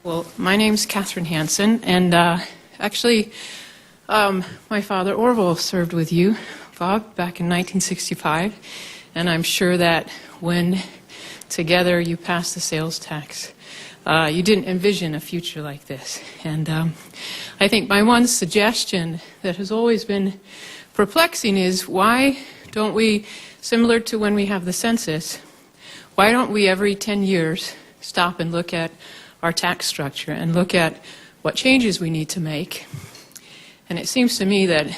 Well, my name's Katherine Hansen, and actually, my father Orville served with you, Bob, back in 1965, and I'm sure that when together you passed the sales tax, you didn't envision a future like this. And I think my one suggestion that has always been perplexing is why don't we, similar to when we have the census, why don't we every 10 years stop and look at our tax structure and look at what changes we need to make? And it seems to me that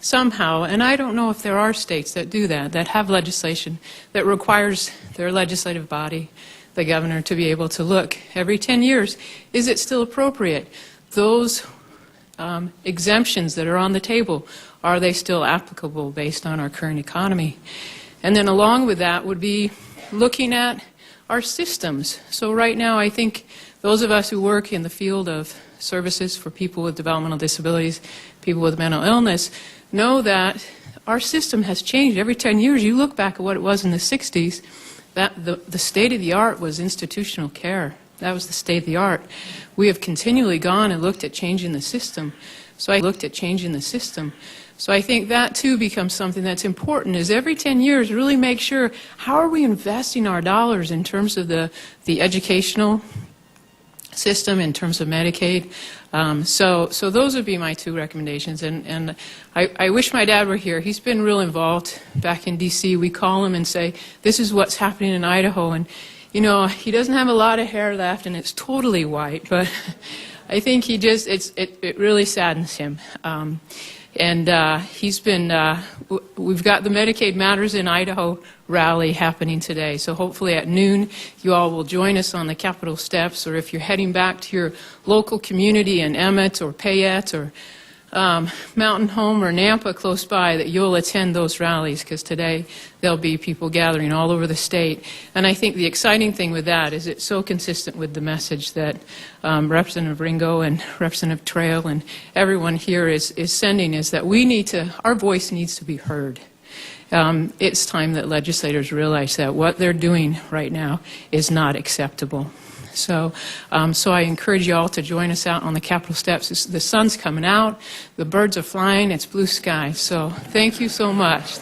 somehow, and I don't know if there are states that do that have legislation that requires their legislative body, the governor, to be able to look every 10 years, is it still appropriate? Those exemptions that are on the table, are they still applicable based on our current economy? And then along with that would be looking at our systems. So right now, I think those of us who work in the field of services for people with developmental disabilities, people with mental illness, know that our system has changed every 10 years. You look back at what it was in the 60s, that the state of the art was institutional care. That was the state of the art. We have continually gone and looked at changing the system. So I think that too becomes something that's important, is every 10 years really make sure, how are we investing our dollars in terms of the educational system, in terms of Medicaid. So those would be my two recommendations. And I wish my dad were here. He's been real involved back in D.C. We call him and say, this is what's happening in Idaho. And, you know, he doesn't have a lot of hair left, and it's totally white. But I think he just, it really saddens him. He's been, we've got the Medicaid Matters in Idaho rally happening today. So hopefully at noon, you all will join us on the Capitol steps, or if you're heading back to your local community in Emmett or Payette or Mountain Home or Nampa close by, that you'll attend those rallies, because today there'll be people gathering all over the state. And I think the exciting thing with that is it's so consistent with the message that Representative Ringo and Representative Trail and everyone here is sending, is that we need to, our voice needs to be heard. It's time that legislators realize that what they're doing right now is not acceptable. So I encourage you all to join us out on the Capitol steps. The sun's coming out, the birds are flying, it's blue sky. So thank you so much.